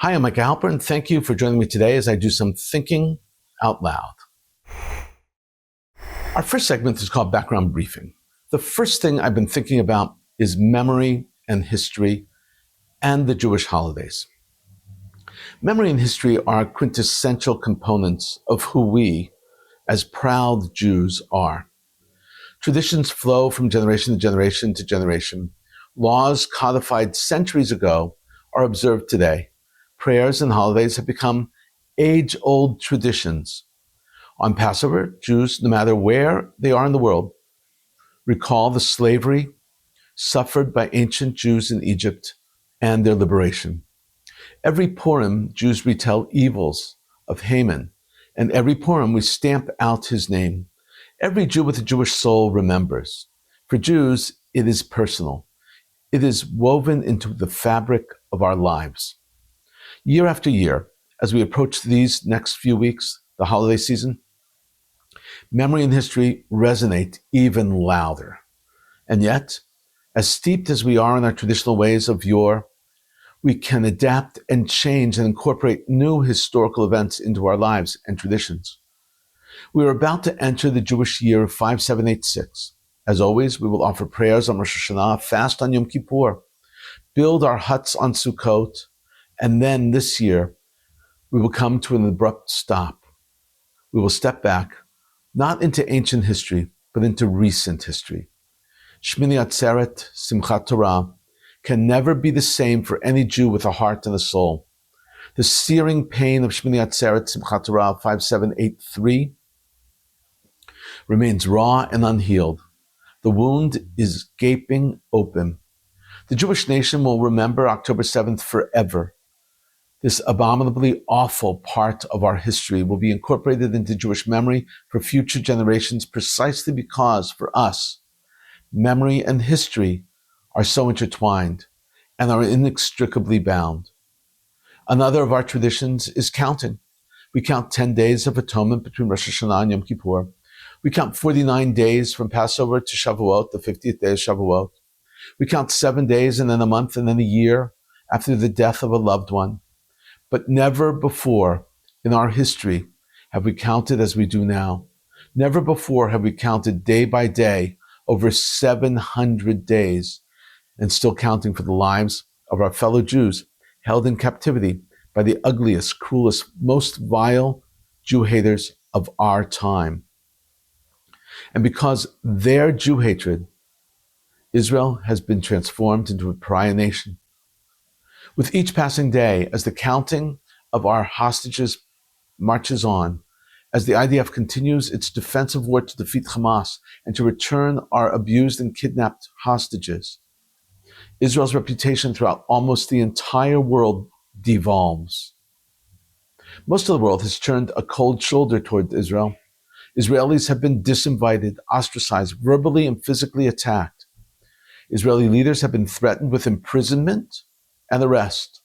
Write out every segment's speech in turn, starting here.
Hi, I'm Micah Halpern. Thank you for joining me today as I do some thinking out loud. Our first segment is called Background Briefing. The first thing I've been thinking about is memory and history and the Jewish holidays. Memory and history are quintessential components of who we, as proud Jews, are. Traditions flow from generation to generation to generation. Laws codified centuries ago are observed today. Prayers and holidays have become age-old traditions. On Passover, Jews, no matter where they are in the world, recall the slavery suffered by ancient Jews in Egypt and their liberation. Every Purim, Jews retell evils of Haman, and every Purim we stamp out his name. Every Jew with a Jewish soul remembers. For Jews, it is personal. It is woven into the fabric of our lives. Year after year, as we approach these next few weeks, the holiday season, memory and history resonate even louder. And yet, as steeped as we are in our traditional ways of yore, we can adapt and change and incorporate new historical events into our lives and traditions. We are about to enter the Jewish year of 5786. As always, we will offer prayers on Rosh Hashanah, fast on Yom Kippur, build our huts on Sukkot, and then this year, we will come to an abrupt stop. We will step back, not into ancient history, but into recent history. Shmini Atzeret, Simchat Torah, can never be the same for any Jew with a heart and a soul. The searing pain of Shmini Atzeret, Simchat Torah 5783 remains raw and unhealed. The wound is gaping open. The Jewish nation will remember October 7th forever. This abominably awful part of our history will be incorporated into Jewish memory for future generations precisely because, for us, memory and history are so intertwined and are inextricably bound. Another of our traditions is counting. We count 10 days of atonement between Rosh Hashanah and Yom Kippur. We count 49 days from Passover to Shavuot, the 50th day of Shavuot. We count 7 days and then a month and then a year after the death of a loved one. But never before in our history have we counted as we do now. Never before have we counted day by day over 700 days and still counting for the lives of our fellow Jews held in captivity by the ugliest, cruelest, most vile Jew haters of our time. And because their Jew hatred, Israel has been transformed into a pariah nation. With each passing day, as the counting of our hostages marches on, as the IDF continues its defensive war to defeat Hamas and to return our abused and kidnapped hostages, Israel's reputation throughout almost the entire world devolves. Most of the world has turned a cold shoulder toward Israel. Israelis have been disinvited, ostracized, verbally and physically attacked. Israeli leaders have been threatened with imprisonment and arrest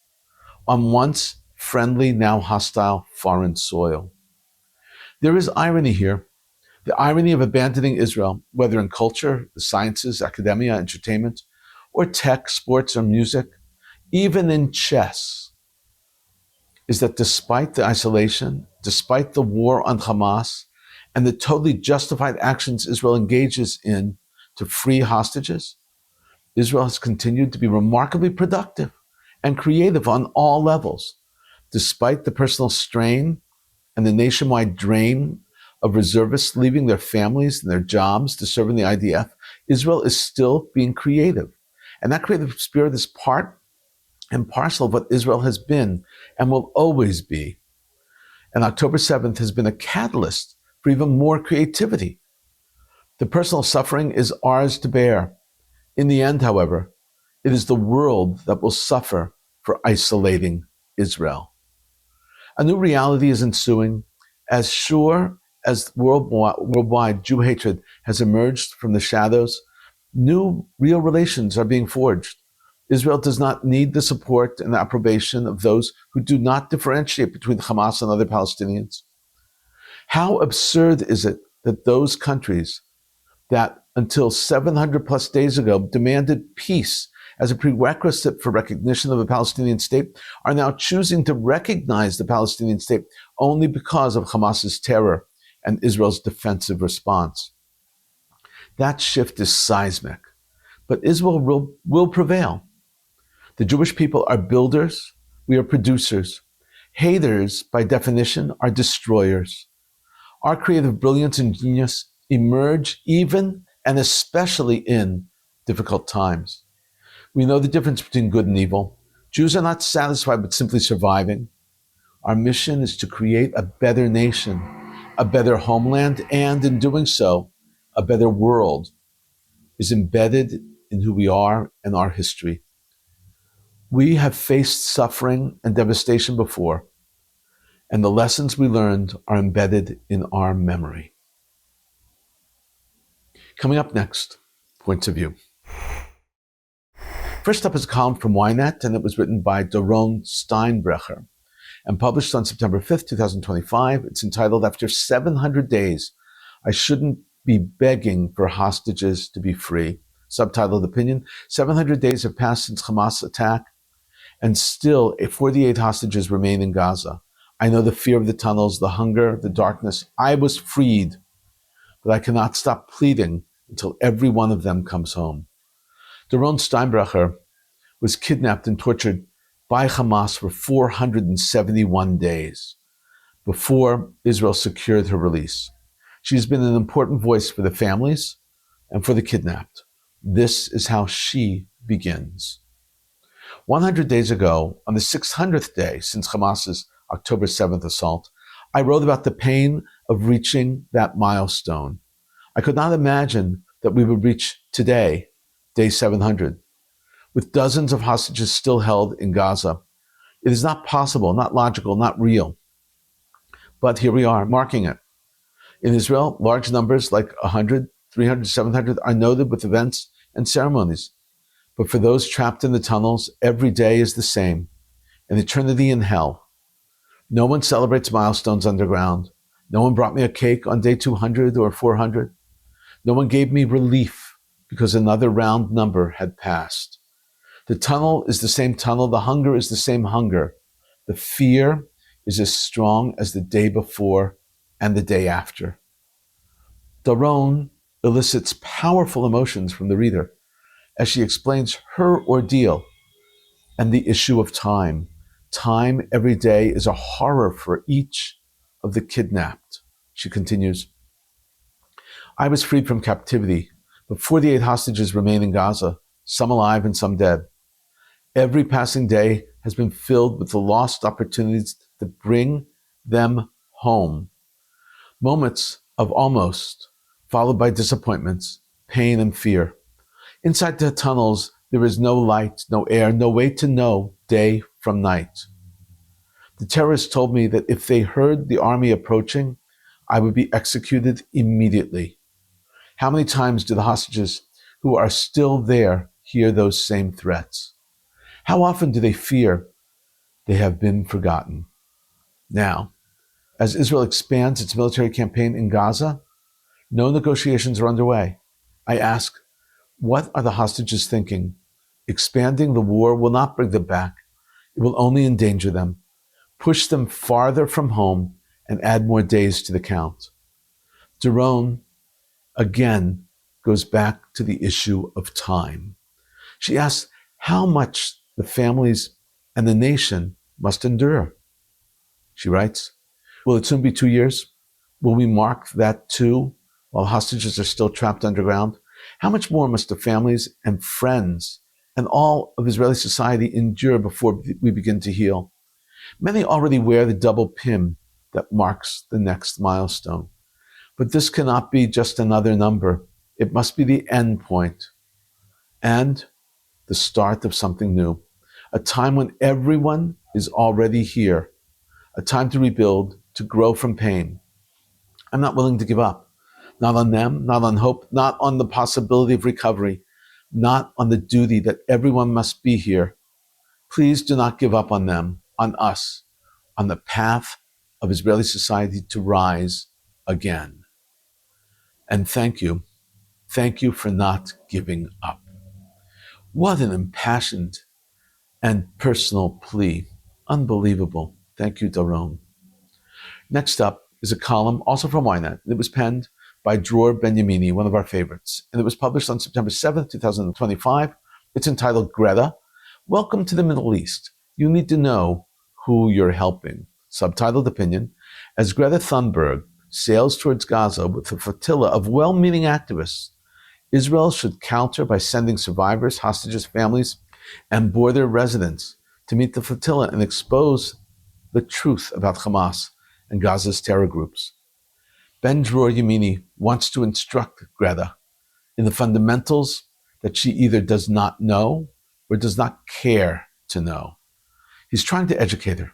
on once friendly, now hostile foreign soil. There is irony here, the irony of abandoning Israel, whether in culture, the sciences, academia, entertainment, or tech, sports, or music, even in chess, is that despite the isolation, despite the war on Hamas, and the totally justified actions Israel engages in to free hostages, Israel has continued to be remarkably productive and creative on all levels. Despite the personal strain and the nationwide drain of reservists leaving their families and their jobs to serve in the IDF, Israel is still being creative. And that creative spirit is part and parcel of what Israel has been and will always be. And October 7th has been a catalyst for even more creativity. The personal suffering is ours to bear. In the end, however, it is the world that will suffer for isolating Israel. A new reality is ensuing. As sure as worldwide Jew hatred has emerged from the shadows, new real relations are being forged. Israel does not need the support and approbation of those who do not differentiate between Hamas and other Palestinians. How absurd is it that those countries that until 700 plus days ago demanded peace as a prerequisite for recognition of a Palestinian state, are now choosing to recognize the Palestinian state only because of Hamas's terror and Israel's defensive response. That shift is seismic, but Israel will prevail. The Jewish people are builders, we are producers. Haters, by definition, are destroyers. Our creative brilliance and genius emerge even and especially in difficult times. We know the difference between good and evil. Jews are not satisfied with simply surviving. Our mission is to create a better nation, a better homeland, and in doing so, a better world is embedded in who we are and our history. We have faced suffering and devastation before, and the lessons we learned are embedded in our memory. Coming up next, Points of View. First up is a column from Ynet, and it was written by Doron Steinbrecher and published on September 5th, 2025. It's entitled, After 700 Days, I Shouldn't Be Begging for Hostages to Be Free. Subtitled opinion, 700 days have passed since Hamas attack, and still 48 hostages remain in Gaza. I know the fear of the tunnels, the hunger, the darkness. I was freed, but I cannot stop pleading until every one of them comes home. Doron Steinbrecher was kidnapped and tortured by Hamas for 471 days before Israel secured her release. She's been an important voice for the families and for the kidnapped. This is how she begins. 100 days ago, on the 600th day since Hamas's October 7th assault, I wrote about the pain of reaching that milestone. I could not imagine that we would reach today, day 700, with dozens of hostages still held in Gaza. It is not possible, not logical, not real. But here we are, marking it. In Israel, large numbers like 100, 300, 700 are noted with events and ceremonies. But for those trapped in the tunnels, every day is the same, an eternity in hell. No one celebrates milestones underground. No one brought me a cake on day 200 or 400. No one gave me relief because another round number had passed. The tunnel is the same tunnel. The hunger is the same hunger. The fear is as strong as the day before and the day after. Doron elicits powerful emotions from the reader as she explains her ordeal and the issue of time. Time every day is a horror for each of the kidnapped. She continues, I was freed from captivity, but 48 hostages remain in Gaza, some alive and some dead. Every passing day has been filled with the lost opportunities to bring them home. Moments of almost, followed by disappointments, pain, and fear. Inside the tunnels, there is no light, no air, no way to know day from night. The terrorists told me that if they heard the army approaching, I would be executed immediately. How many times do the hostages who are still there hear those same threats? How often do they fear they have been forgotten? Now, as Israel expands its military campaign in Gaza, no negotiations are underway. I ask, what are the hostages thinking? Expanding the war will not bring them back. It will only endanger them, push them farther from home, and add more days to the count. Doron, again, goes back to the issue of time. She asks how much the families and the nation must endure. She writes, will it soon be 2 years? Will we mark that too while hostages are still trapped underground? How much more must the families and friends and all of Israeli society endure before we begin to heal? Many already wear the double pin that marks the next milestone. But this cannot be just another number. It must be the end point and the start of something new. A time when everyone is already here. A time to rebuild, to grow from pain. I'm not willing to give up. Not on them, not on hope, not on the possibility of recovery, not on the duty that everyone must be here. Please do not give up on them, on us, on the path of Israeli society to rise again. And thank you for not giving up. What an impassioned and personal plea. Unbelievable. Thank you, Daron. Next up is a column, also from Ynet. It was penned by Dror Ben-Yamini, one of our favorites, and it was published on September 7th, 2025. It's entitled Greta, Welcome to the Middle East. You need to know who you're helping. Subtitled opinion, as Greta Thunberg sails towards Gaza with a flotilla of well-meaning activists, Israel should counter by sending survivors, hostages, families, and border residents to meet the flotilla and expose the truth about Hamas and Gaza's terror groups. Ben Dror Yamini wants to instruct Greta in the fundamentals that she either does not know or does not care to know. He's trying to educate her.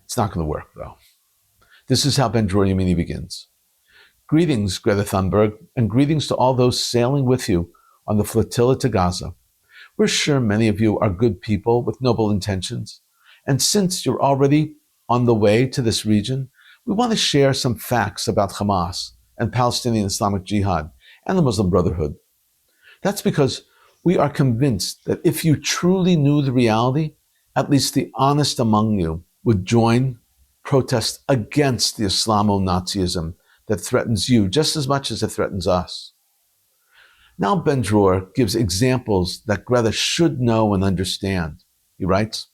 It's not going to work, though. This is how Ben Dror Yamini begins. Greetings, Greta Thunberg, and greetings to all those sailing with you on the flotilla to Gaza. We're sure many of you are good people with noble intentions, and since you're already on the way to this region, we want to share some facts about Hamas and Palestinian Islamic Jihad and the Muslim Brotherhood. That's because we are convinced that if you truly knew the reality, at least the honest among you would join protest against the Islamo-Nazism that threatens you just as much as it threatens us. Now Ben Dror gives examples that Greta should know and understand. He writes,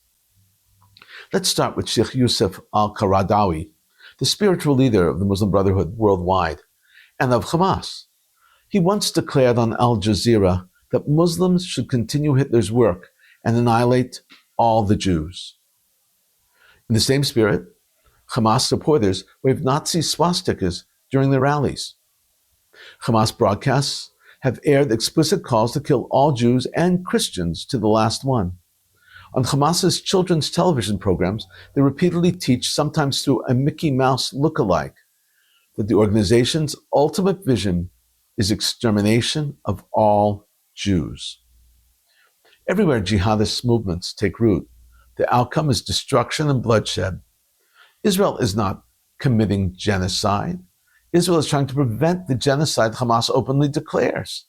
let's start with Sheikh Yusuf al-Qaradawi, the spiritual leader of the Muslim Brotherhood worldwide and of Hamas. He once declared on Al Jazeera that Muslims should continue Hitler's work and annihilate all the Jews. In the same spirit, Hamas supporters waved Nazi swastikas during their rallies. Hamas broadcasts have aired explicit calls to kill all Jews and Christians to the last one. On Hamas's children's television programs, they repeatedly teach, sometimes through a Mickey Mouse look-alike, that the organization's ultimate vision is extermination of all Jews. Everywhere jihadist movements take root, the outcome is destruction and bloodshed. Israel is not committing genocide. Israel is trying to prevent the genocide Hamas openly declares.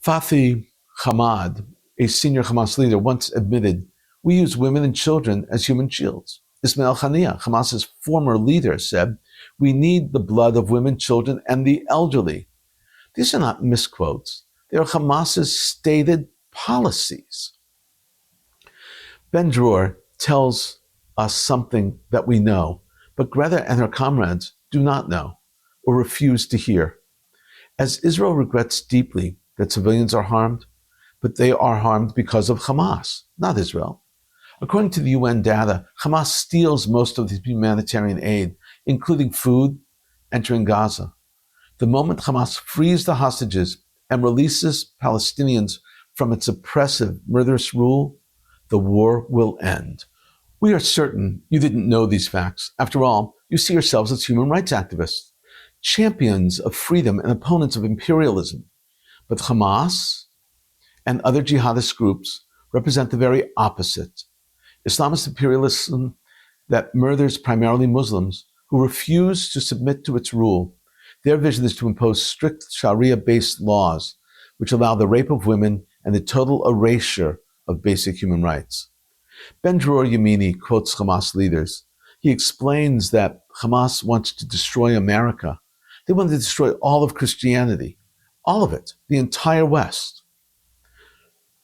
Fathi Hamad, a senior Hamas leader, once admitted, we use women and children as human shields. Ismail Haniyeh, Hamas's former leader, said, we need the blood of women, children, and the elderly. These are not misquotes. They are Hamas's stated policies. Ben Dror tells us something that we know, but Greta and her comrades do not know or refuse to hear. As Israel regrets deeply that civilians are harmed, but they are harmed because of Hamas, not Israel. According to the UN data, Hamas steals most of the humanitarian aid, including food, entering Gaza. The moment Hamas frees the hostages and releases Palestinians from its oppressive, murderous rule, the war will end. We are certain you didn't know these facts. After all, you see yourselves as human rights activists, champions of freedom and opponents of imperialism. But Hamas and other jihadist groups represent the very opposite. Islamist imperialism that murders primarily Muslims who refuse to submit to its rule. Their vision is to impose strict Sharia-based laws which allow the rape of women and the total erasure of basic human rights. Ben Dror Yamini quotes Hamas leaders. He explains that Hamas wants to destroy America. They want to destroy all of Christianity, all of it, the entire West.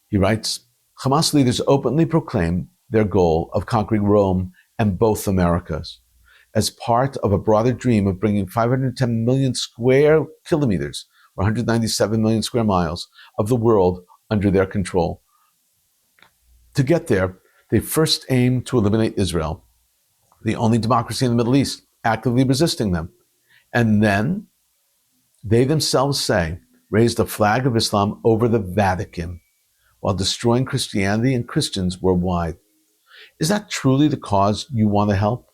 He writes, Hamas leaders openly proclaim their goal of conquering Rome and both Americas as part of a broader dream of bringing 510 million square kilometers, or 197 million square miles, of the world under their control. To get there, they first aim to eliminate Israel, the only democracy in the Middle East, actively resisting them. And then, they themselves say, raise the flag of Islam over the Vatican, while destroying Christianity and Christians worldwide. Is that truly the cause you want to help?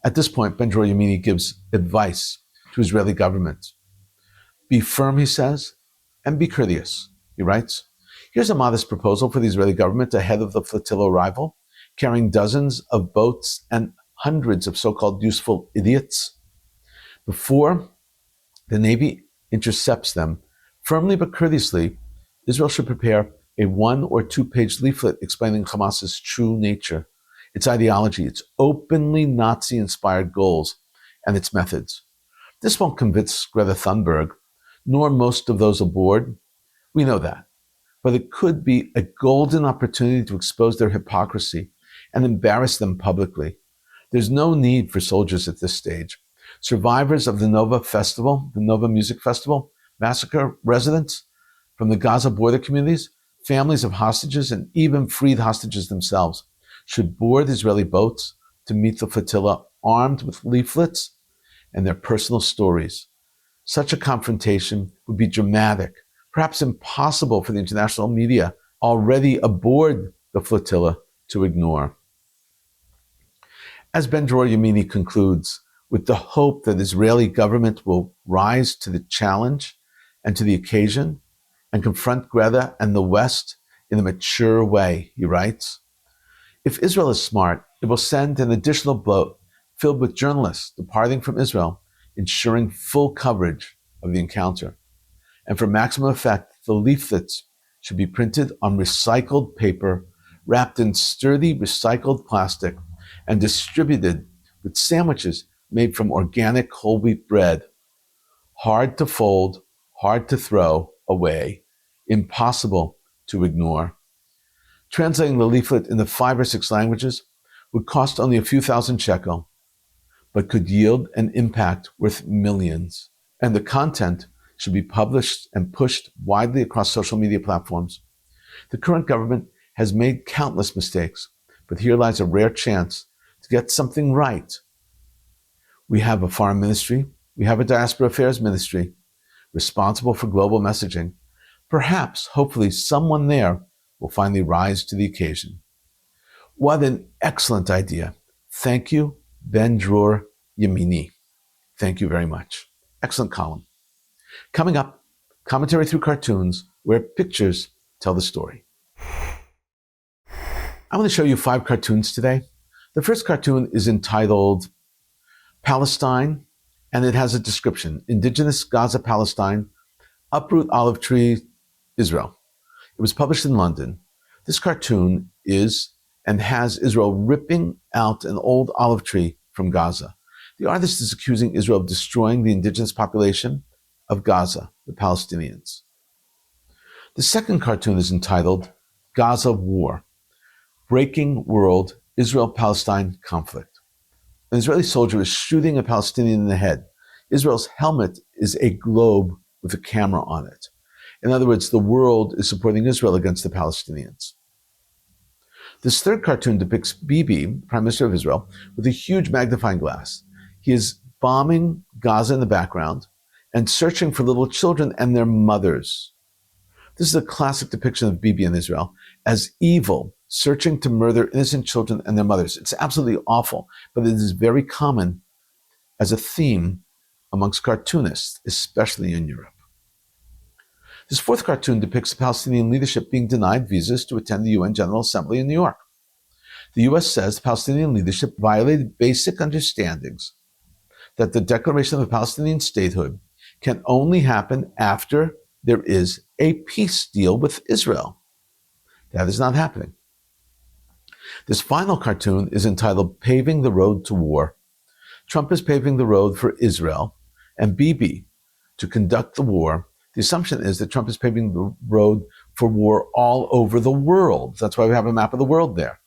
At this point, Ben Dror Yamini gives advice to Israeli government. Be firm, he says, and be courteous. He writes, here's a modest proposal for the Israeli government ahead of the flotilla arrival, carrying dozens of boats and hundreds of so-called useful idiots. Before the Navy intercepts them, Firmly but courteously, Israel should prepare a 1 or 2-page leaflet explaining Hamas's true nature, its ideology, its openly Nazi-inspired goals, and its methods. This won't convince Greta Thunberg, nor most of those aboard. We know that. But it could be a golden opportunity to expose their hypocrisy and embarrass them publicly. There's no need for soldiers at this stage. Survivors of the Nova Festival, the Nova Music Festival, massacre residents from the Gaza border communities, families of hostages, and even freed hostages themselves should board Israeli boats to meet the flotilla armed with leaflets and their personal stories. Such a confrontation would be dramatic, perhaps impossible for the international media already aboard the flotilla to ignore. As Ben-Dror Yamini concludes, with the hope that Israeli government will rise to the challenge and to the occasion and confront Greta and the West in a mature way, he writes, if Israel is smart, it will send an additional boat filled with journalists departing from Israel, ensuring full coverage of the encounter. And for maximum effect, the leaflets should be printed on recycled paper, wrapped in sturdy recycled plastic, and distributed with sandwiches made from organic whole wheat bread. Hard to fold, hard to throw away, impossible to ignore. Translating the leaflet into 5 or 6 languages would cost only a few thousand shekel, but could yield an impact worth millions. And the content should be published and pushed widely across social media platforms. The current government has made countless mistakes, but here lies a rare chance to get something right. We have a foreign ministry, we have a diaspora affairs ministry responsible for global messaging. Perhaps, hopefully, someone there will finally rise to the occasion. What an excellent idea. Thank you, Ben-Dror Yamini. Thank you very much. Excellent column. Coming up, commentary through cartoons where pictures tell the story. I'm going to show you 5 cartoons today. The first cartoon is entitled Palestine, and it has a description. Indigenous Gaza, Palestine, uproot olive tree, Israel. It was published in London. This cartoon is and has Israel ripping out an old olive tree from Gaza. The artist is accusing Israel of destroying the indigenous population of Gaza, the Palestinians. The second cartoon is entitled Gaza War, Breaking World, Israel-Palestine Conflict. An Israeli soldier is shooting a Palestinian in the head. Israel's helmet is a globe with a camera on it. In other words, the world is supporting Israel against the Palestinians. This third cartoon depicts Bibi, Prime Minister of Israel, with a huge magnifying glass. He is bombing Gaza in the background and searching for little children and their mothers. This is a classic depiction of Bibi in Israel as evil, searching to murder innocent children and their mothers. It's absolutely awful, but it is very common as a theme amongst cartoonists, especially in Europe. This fourth cartoon depicts the Palestinian leadership being denied visas to attend the UN General Assembly in New York. The US says the Palestinian leadership violated basic understandings that the declaration of a Palestinian statehood can only happen after there is a peace deal with Israel. That is not happening. This final cartoon is entitled Paving the Road to War. Trump is paving the road for Israel and Bibi to conduct the war. The assumption is that Trump is paving the road for war all over the world. That's why we have a map of the world there.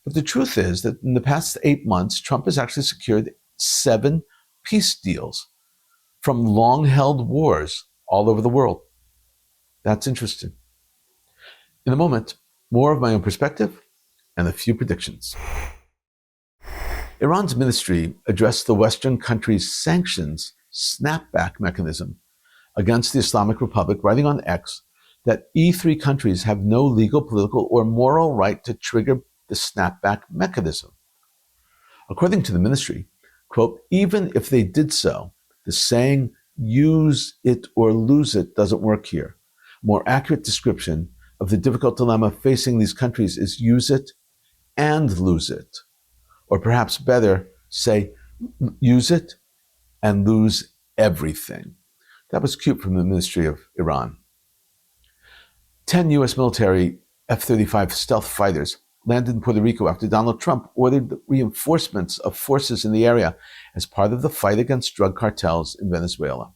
But the truth is that in the past 8 months, Trump has actually secured 7 peace deals from long-held wars all over the world. That's interesting. In a moment, more of my own perspective and a few predictions. Iran's ministry addressed the Western country's sanctions snapback mechanism against the Islamic Republic, writing on X that E3 countries have no legal, political, or moral right to trigger the snapback mechanism. According to the ministry, quote, even if they did so, the saying, use it or lose it, doesn't work here. A more accurate description of the difficult dilemma facing these countries is use it and lose it. Or perhaps better, say, use it and lose everything. That was cute from the Ministry of Iran. 10 U.S. military F-35 stealth fighters landed in Puerto Rico after Donald Trump ordered reinforcements of forces in the area as part of the fight against drug cartels in Venezuela.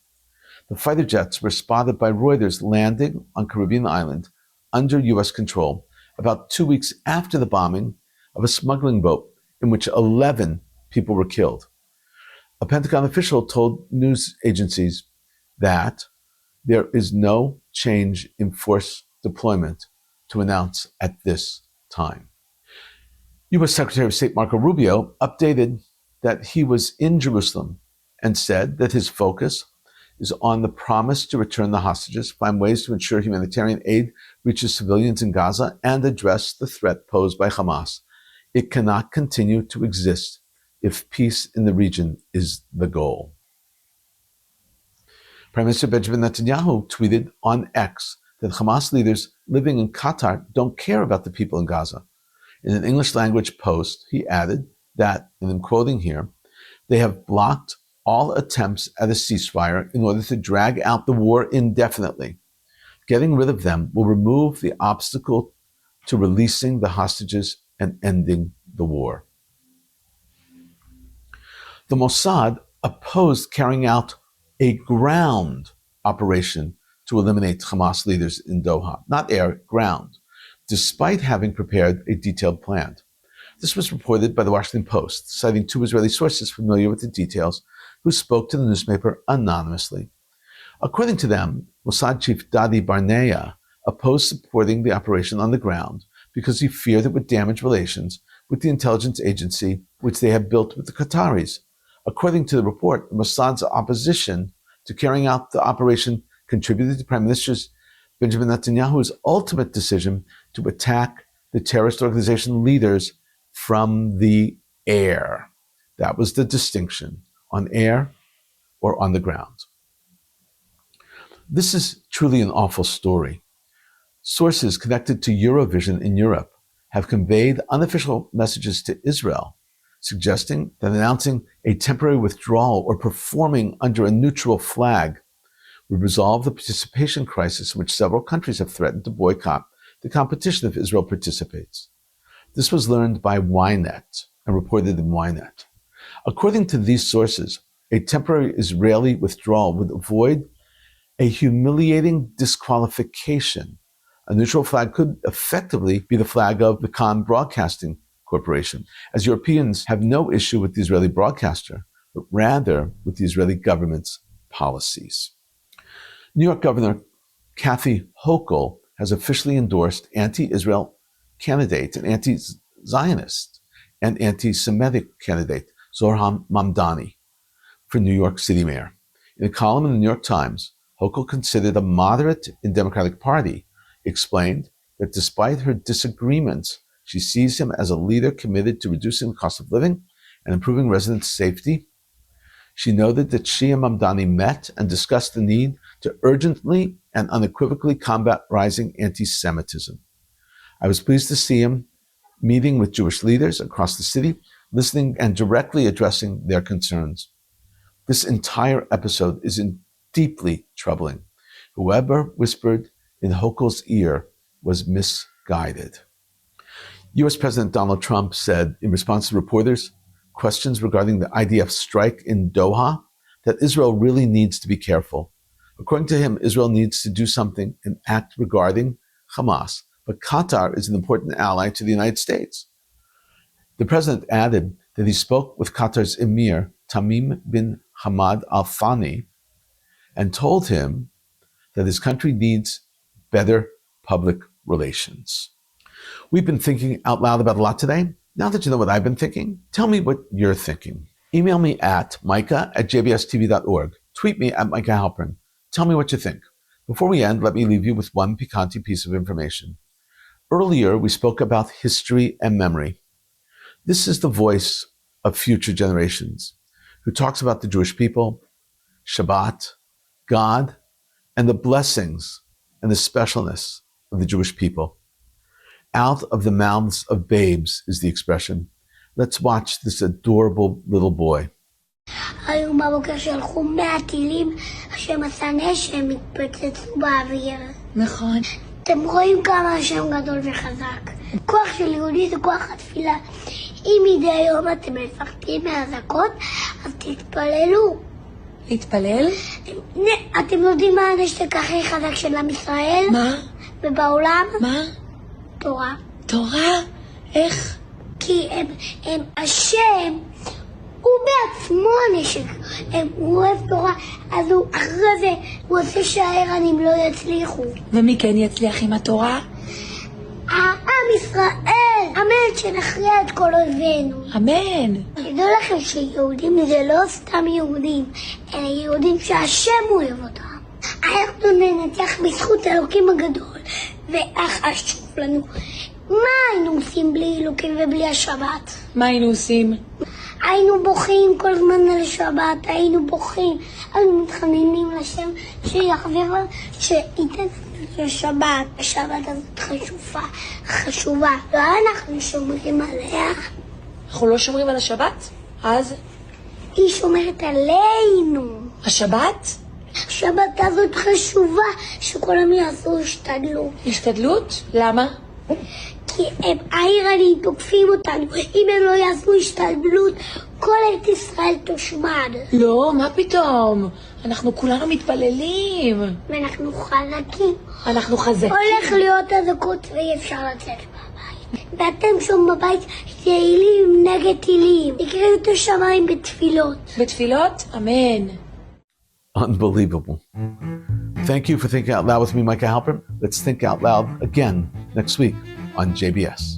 The fighter jets were spotted by Reuters landing on Caribbean island under U.S. control about 2 weeks after the bombing of a smuggling boat in which 11 people were killed. A Pentagon official told news agencies that there is no change in force deployment to announce at this time. U.S. Secretary of State Marco Rubio updated that he was in Jerusalem and said that his focus is on the promise to return the hostages, find ways to ensure humanitarian aid reaches civilians in Gaza, and address the threat posed by Hamas. It cannot continue to exist if peace in the region is the goal. Prime Minister Benjamin Netanyahu tweeted on X that Hamas leaders living in Qatar don't care about the people in Gaza. In an English language post, he added that, and I'm quoting here, they have blocked all attempts at a ceasefire in order to drag out the war indefinitely. Getting rid of them will remove the obstacle to releasing the hostages and ending the war. The Mossad opposed carrying out a ground operation to eliminate Hamas leaders in Doha, not air, ground, despite having prepared a detailed plan. This was reported by the Washington Post, citing two Israeli sources familiar with the details who spoke to the newspaper anonymously. According to them, Mossad chief Dadi Barnea opposed supporting the operation on the ground because he feared it would damage relations with the intelligence agency which they have built with the Qataris. According to the report, Mossad's opposition to carrying out the operation contributed to Prime Minister Benjamin Netanyahu's ultimate decision to attack the terrorist organization leaders from the air. That was the distinction, on air or on the ground. This is truly an awful story. Sources connected to Eurovision in Europe have conveyed unofficial messages to Israel, suggesting that announcing a temporary withdrawal or performing under a neutral flag would resolve the participation crisis in which several countries have threatened to boycott the competition if Israel participates. This was learned by Ynet and reported in Ynet. According to these sources, a temporary Israeli withdrawal would avoid a humiliating disqualification. A neutral flag could effectively be the flag of the Khan Broadcasting Corporation, as Europeans have no issue with the Israeli broadcaster, but rather with the Israeli government's policies. New York Governor Kathy Hochul has officially endorsed anti-Israel candidate, an anti-Zionist and anti-Semitic candidate, Zohar Mamdani, for New York City mayor. In a column in the New York Times, Hochul, considered a moderate in Democratic Party, explained that despite her disagreements, she sees him as a leader committed to reducing the cost of living and improving resident safety. She noted that she and Mamdani met and discussed the need to urgently and unequivocally combat rising anti-Semitism. I was pleased to see him meeting with Jewish leaders across the city, listening and directly addressing their concerns. This entire episode is deeply troubling. Whoever whispered in Hochul's ear was misguided. U.S. President Donald Trump said in response to reporters' questions regarding the IDF strike in Doha that Israel really needs to be careful. According to him, Israel needs to do something and act regarding Hamas, but Qatar is an important ally to the United States. The president added that he spoke with Qatar's emir, Tamim bin Hamad Al Thani, and told him that his country needs better public relations. We've been thinking out loud about a lot today. Now that you know what I've been thinking, tell me what you're thinking. Email me at micah@jbstv.org. Tweet me at Micah Halpern. Tell me what you think. Before we end, let me leave you with one piquante piece of information. Earlier, we spoke about history and memory. This is the voice of future generations who talks about the Jewish people, Shabbat, God, and the blessings and the specialness of the Jewish people. Out of the mouths of babes is the expression. Let's watch this adorable little boy. היום בבוקר שלחו 100 טילים, השם עשה נשם, התפוצצו באוויר. נכון. אתם רואים כמה השם גדול וחזק. כוח של יהודי זה כוח התפילה. אם מדי יום אתם מפחדים מהאזעקות, אז תתפללו. להתפלל? אתם יודעים מה הנשק הכי חזק של עם ישראל? מה? ובעולם? מה? תורה. תורה? איך? כי השם, הוא בעצמו הנשק. הוא אוהב תורה, אז אחרי זה הוא עושה שהאיראנים לא יצליחו. ומי כן יצליח עם התורה? עם ישראל, אמן, שנכריע את כל אויבינו. אמן. תדעו לכם שיהודים זה לא סתם יהודים, אלא יהודים שהשם אוהב אותם. אנחנו ננצח בזכות אלוקים הגדול, וחשוב לנו. מה היינו עושים בלי אלוקים ובלי השבת? מה היינו עושים? היינו בוכים כל הזמן על השבת, היינו בוכים, היינו מתחננים לשם שיחזיר, שייתן את השבת. השבת הזאת חשובה, לא אנחנו שומרים עליה. אנחנו לא שומרים על השבת? אז? היא שומרת עלינו. השבת? השבת הזאת חשובה, שכולם יעשו השתדלות. השתדלות? למה? כי האיראנים תוקפים אותנו. אם הם לא יעשו השתדלות, כל ארץ ישראל תושמד. לא, מה פתאום? אנחנו כולנו מתפללים. ואנחנו חזקים. אנחנו חזקים. הולך להיות אזעקות ואי אפשר לצאת מהבית. ואתם שם בבית תהילים נגד טילים. תקראו את השמיים בתפילות. בתפילות? אמן. Unbelievable. Thank you for thinking out loud with me, Micah Halpern. Let's think out loud again next week on JBS.